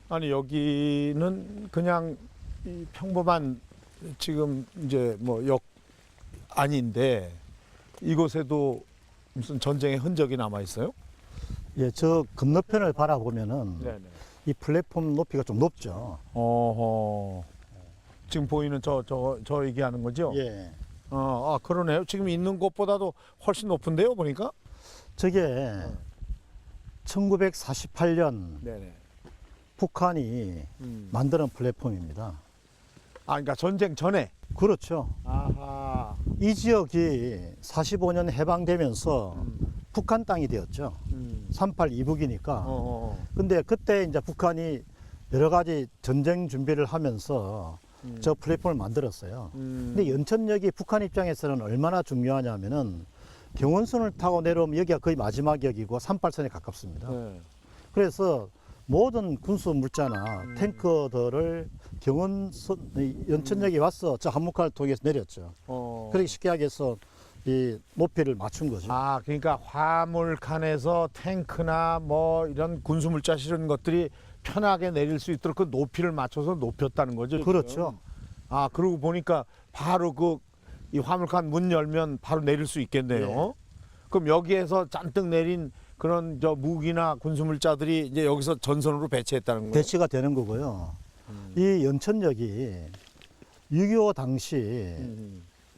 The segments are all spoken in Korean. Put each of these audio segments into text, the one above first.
아니 여기는 그냥 이 평범한 지금 이제 뭐 역 아닌데 이곳에도 무슨 전쟁의 흔적이 남아 있어요? 예, 저 건너편을 바라보면은 네네. 이 플랫폼 높이가 좀 높죠. 어허. 지금 보이는 저 얘기하는 거죠? 예. 그러네요. 지금 있는 곳보다도 훨씬 높은데요, 보니까? 저게 1948년 네네. 북한이 만드는 플랫폼입니다. 그러니까 전쟁 전에. 그렇죠. 아하. 이 지역이 45년 해방되면서 음. 북한 땅이 되었죠. 38 이북이니까. 근데 그때 이제 북한이 여러 가지 전쟁 준비를 하면서 저 플랫폼을 만들었어요. 근데 연천역이 북한 입장에서는 얼마나 중요하냐면은 경원선을 타고 내려오면 여기가 거의 마지막 역이고 38선에 가깝습니다. 네. 그래서 모든 군수 물자나 탱커들을 연천역에 와서 저 한문칸을 통해서 내렸죠. 그렇게 쉽게 하기 위해서 이 높이를 맞춘 거죠. 그러니까 화물칸에서 탱크나 뭐 이런 군수물자 실은 것들이 편하게 내릴 수 있도록 그 높이를 맞춰서 높였다는 거죠. 그렇죠. 지금. 그러고 보니까 바로 이 화물칸 문 열면 바로 내릴 수 있겠네요. 네. 그럼 여기에서 잔뜩 내린 그런 저 무기나 군수물자들이 이제 여기서 전선으로 배치했다는 거예요. 배치가 되는 거고요. 이 연천역이 6.25 당시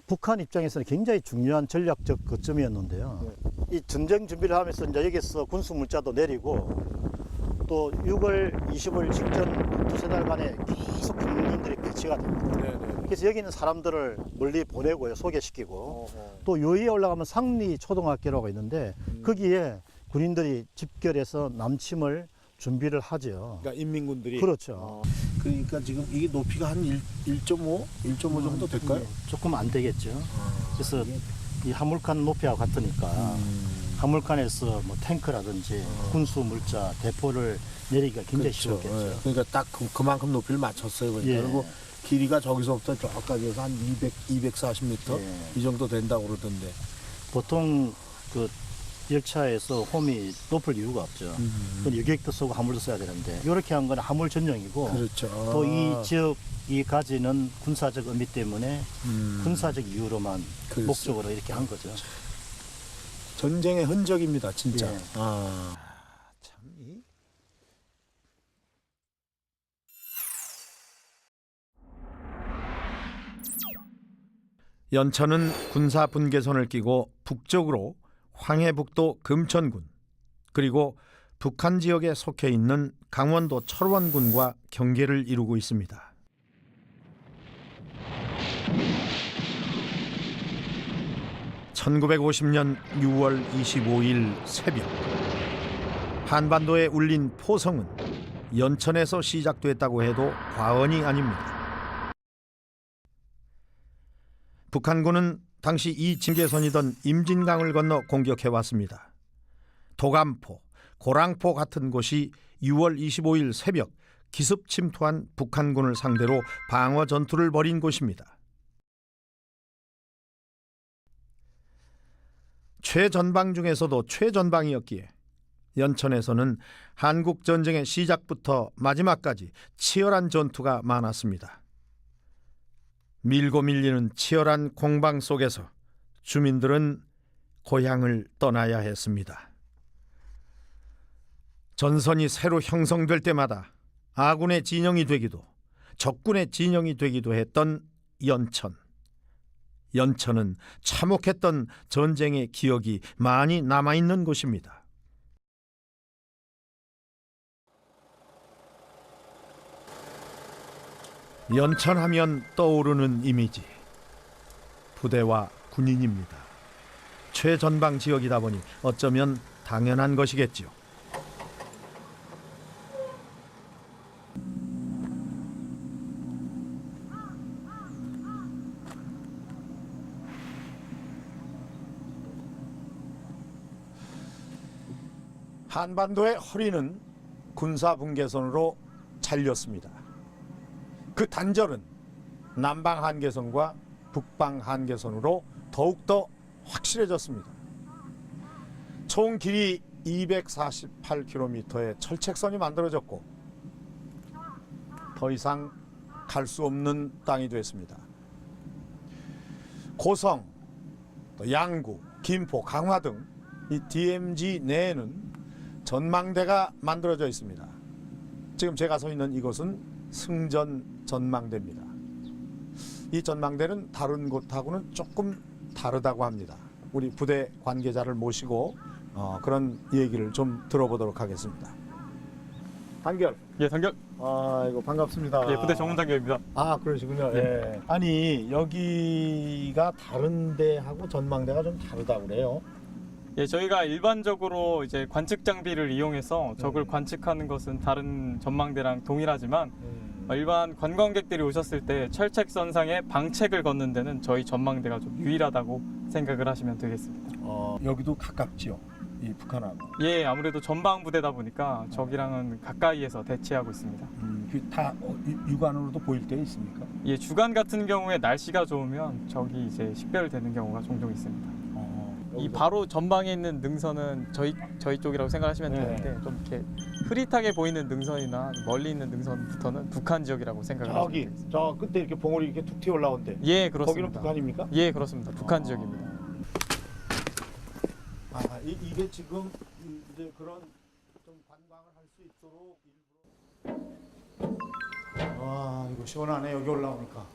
북한 입장에서는 굉장히 중요한 전략적 거점이었는데요. 이 전쟁 준비를 하면서 이제 여기서 군수 물자도 내리고 또 6월 25일 직전 두세 달간에 계속 군인들이 배치가 됩니다. 네네. 그래서 여기 있는 사람들을 멀리 보내고요, 소개시키고 어허. 또 요위에 올라가면 상리 초등학교라고 있는데 거기에 군인들이 집결해서 남침을 준비를 하죠. 그러니까 인민군들이. 그렇죠. 그러니까 지금 이게 높이가 한 1.5 정도 될까요? 조금 안 되겠죠. 그래서 이 화물칸 높이와 같으니까 화물칸에서 뭐 탱크라든지 군수 물자 대포를 내리기가 굉장히 쉬웠겠죠. 예. 그러니까 딱 그만큼 높이를 맞췄어요. 그러니까. 예. 그리고 길이가 저기서부터 저까지 해서 한 240m 예. 이 정도 된다고 그러던데. 보통 그 열차에서 홈이 높을 이유가 없죠. 그건 유격도 쓰고 화물도 써야 되는데 이렇게 한 건 화물 전용이고 그렇죠. 또 이 지역이 가지는 군사적 의미 때문에 군사적 이유로만 글쎄. 목적으로 이렇게 한 거죠. 전쟁의 흔적입니다, 진짜. 예. 참 연천은 군사 분계선을 끼고 북쪽으로 황해북도 금천군 그리고 북한 지역에 속해 있는 강원도 철원군과 경계를 이루고 있습니다. (1950년 6월 25일) 새벽 한반도에 울린 포성은 연천에서 시작됐다고 해도 과언이 아닙니다. 북한군은 당시 이 징계선이던 임진강을 건너 공격해왔습니다. 도감포, 고랑포 같은 곳이 6월 25일 새벽 기습 침투한 북한군을 상대로 방어 전투를 벌인 곳입니다. 최전방 중에서도 최전방이었기에 연천에서는 한국전쟁의 시작부터 마지막까지 치열한 전투가 많았습니다. 밀고 밀리는 치열한 공방 속에서 주민들은 고향을 떠나야 했습니다. 전선이 새로 형성될 때마다 아군의 진영이 되기도 적군의 진영이 되기도 했던 연천. 연천은 참혹했던 전쟁의 기억이 많이 남아있는 곳입니다. 연천하면 떠오르는 이미지, 부대와 군인입니다. 최전방 지역이다 보니 어쩌면 당연한 것이겠지요. 한반도의 허리는 군사 분계선으로 잘렸습니다. 그 단절은 남방 한계선과 북방 한계선으로 더욱더 확실해졌습니다. 총 길이 248km의 철책선이 만들어졌고 더 이상 갈 수 없는 땅이 됐습니다. 고성, 또 양구, 김포, 강화 등 이 DMZ 내에는 전망대가 만들어져 있습니다. 지금 제가 서 있는 이곳은 승전 전망대입니다. 이 전망대는 다른 곳하고는 조금 다르다고 합니다. 우리 부대 관계자를 모시고 그런 얘기를 좀 들어보도록 하겠습니다. 단결. 예, 단결. 이거 반갑습니다. 예, 부대 정문 단결입니다. 그러시군요. 예. 아니 여기가 다른 데하고 전망대가 좀 다르다고 그래요. 예, 저희가 일반적으로 이제 관측 장비를 이용해서 적을 관측하는 것은 다른 전망대랑 동일하지만 일반 관광객들이 오셨을 때 철책선상에 방책을 걷는 데는 저희 전망대가 좀 유일하다고 생각을 하시면 되겠습니다. 여기도 가깝지요. 이 북한하고. 예, 아무래도 전방 부대다 보니까 적이랑은 가까이에서 대치하고 있습니다. 다 육안으로도 보일 때 있습니까? 예, 주간 같은 경우에 날씨가 좋으면 적이 이제 식별되는 경우가 종종 있습니다. 이 바로 전방에 있는 능선은 저희 쪽이라고 생각하시면 네. 되는데 좀 이렇게 흐릿하게 보이는 능선이나 멀리 있는 능선부터는 북한 지역이라고 생각을 하시면 저기 되겠습니다. 저 끝에 이렇게 봉우리 이렇게 툭 튀어 올라온데. 예, 거기는 그렇습니다. 북한입니까? 예, 그렇습니다. 북한 지역입니다. 이게 지금 이제 그런 좀 관광을 할 수 있도록 일부러. 이거 시원하네 여기 올라오니까.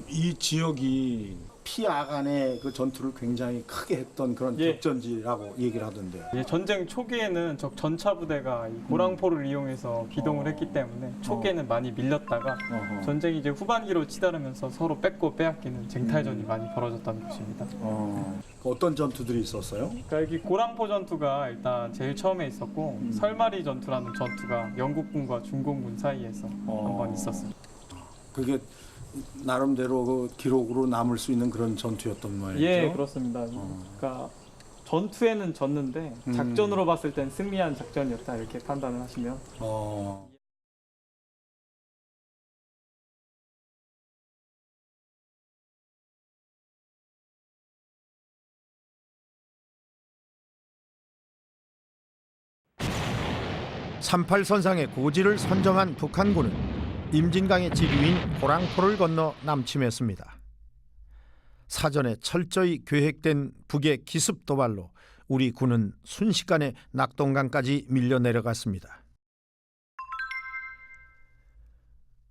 이 지역이 피아간의 그 전투를 굉장히 크게 했던 그런 예. 격전지라고 얘기를 하던데. 예, 전쟁 초기에는 적 전차 부대가 이 고랑포를 이용해서 기동을 했기 때문에 초기에는 많이 밀렸다가 전쟁이 이제 후반기로 치달으면서 서로 뺏고 빼앗기는 쟁탈전이 많이 벌어졌다는 곳입니다. 어떤 전투들이 있었어요? 그러니까 여기 고랑포 전투가 일단 제일 처음에 있었고 설마리 전투라는 전투가 영국군과 중공군 사이에서 한번 있었습니다. 그게 나름대로 그 기록으로 남을 수 있는 그런 전투였던 말이죠. 예, 그렇습니다. 그러니까 전투에는 졌는데 작전으로 봤을 땐 승리한 작전이었다 이렇게 판단을 하시면. (38) 선상의 고지를 선정한 북한군은 임진강의 지류인 고랑포를 건너 남침했습니다. 사전에 철저히 계획된 북의 기습 도발로 우리 군은 순식간에 낙동강까지 밀려 내려갔습니다.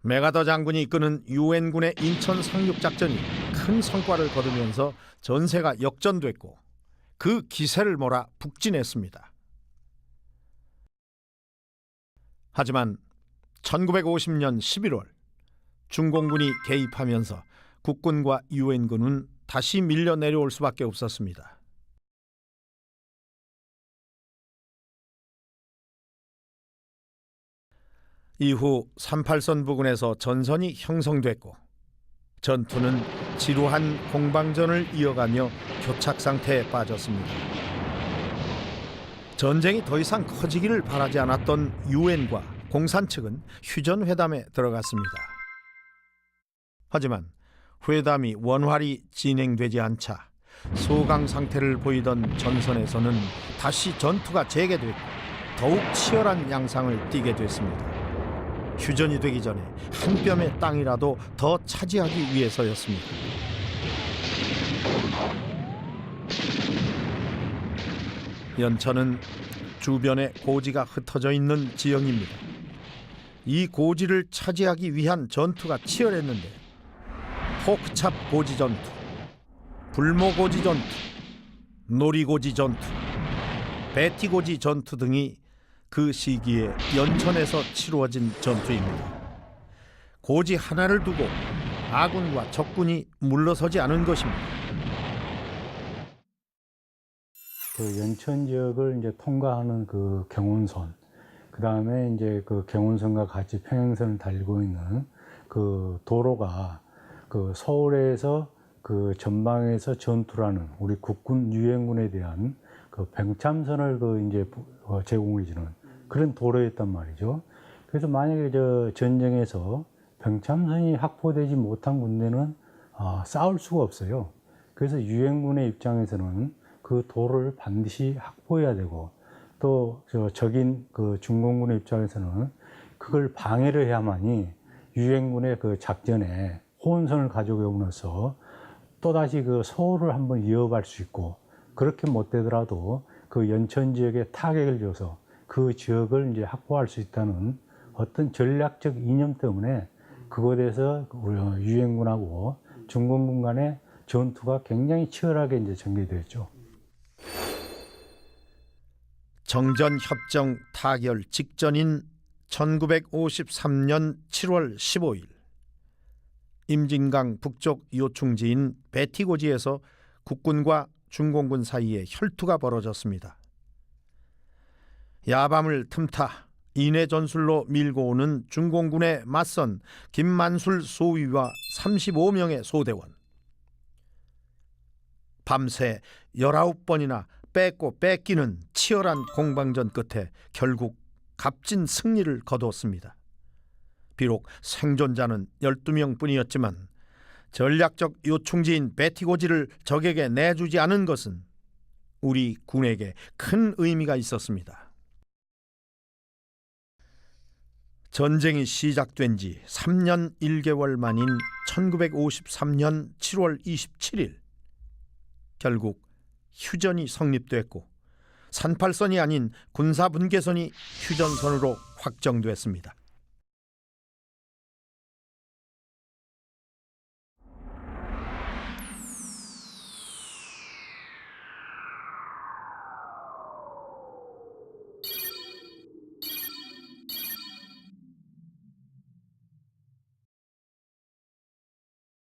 메가더 장군이 이끄는 유엔군의 인천 상륙작전이 큰 성과를 거두면서 전세가 역전됐고 그 기세를 몰아 북진했습니다. 하지만 1950년 11월 중공군이 개입하면서 국군과 유엔군은 다시 밀려 내려올 수밖에 없었습니다. 이후 38선 부근에서 전선이 형성됐고 전투는 지루한 공방전을 이어가며 교착 상태에 빠졌습니다. 전쟁이 더 이상 커지기를 바라지 않았던 유엔과 공산 측은 휴전회담에 들어갔습니다. 하지만 회담이 원활히 진행되지 않자 소강 상태를 보이던 전선에서는 다시 전투가 재개됐고 더욱 치열한 양상을 띠게 됐습니다. 휴전이 되기 전에 한 뼘의 땅이라도 더 차지하기 위해서였습니다. 연천은 주변에 고지가 흩어져 있는 지형입니다. 이 고지를 차지하기 위한 전투가 치열했는데 포크찹 고지 전투, 불모고지 전투, 놀이고지 전투, 배티고지 전투 등이 그 시기에 연천에서 치루어진 전투입니다. 고지 하나를 두고 아군과 적군이 물러서지 않은 것입니다. 그 연천 지역을 이제 통과하는 그 경운선, 그 다음에 이제 그 경운선과 같이 평행선을 달리고 있는 그 도로가 그 서울에서 그 전방에서 전투라는 우리 국군 유엔군에 대한 그 병참선을 그 이제 제공해 주는 그런 도로였단 말이죠. 그래서 만약에 저 전쟁에서 병참선이 확보되지 못한 군대는 싸울 수가 없어요. 그래서 유엔군의 입장에서는 그 도로를 반드시 확보해야 되고 또 적인 그 중공군의 입장에서는 그걸 방해를 해야만이 유엔군의 그 작전에 호은선을 가지고 오면서 또다시 그 서울을 한번 이어갈 수 있고, 그렇게 못 되더라도 그 연천 지역에 타격을 줘서 그 지역을 이제 확보할 수 있다는 어떤 전략적 이념 때문에 그것에 대해서 유엔군하고 중공군 간의 전투가 굉장히 치열하게 이제 전개됐죠. 정전협정 타결 직전인 1953년 7월 15일 임진강 북쪽 요충지인 배티고지에서 국군과 중공군 사이에 혈투가 벌어졌습니다. 야밤을 틈타 인해 전술로 밀고 오는 중공군에 맞선 김만술 소위와 35명의 소대원. 밤새 19번이나 뺏고 뺏기는 치열한 공방전 끝에 결국 값진 승리를 거두었습니다. 비록 생존자는 12명뿐이었지만 전략적 요충지인 배티고지를 적에게 내주지 않은 것은 우리 군에게 큰 의미가 있었습니다. 전쟁이 시작된 지 3년 1개월 만인 1953년 7월 27일 결국 휴전이 성립됐고 38선이 아닌 군사분계선이 휴전선으로 확정됐습니다.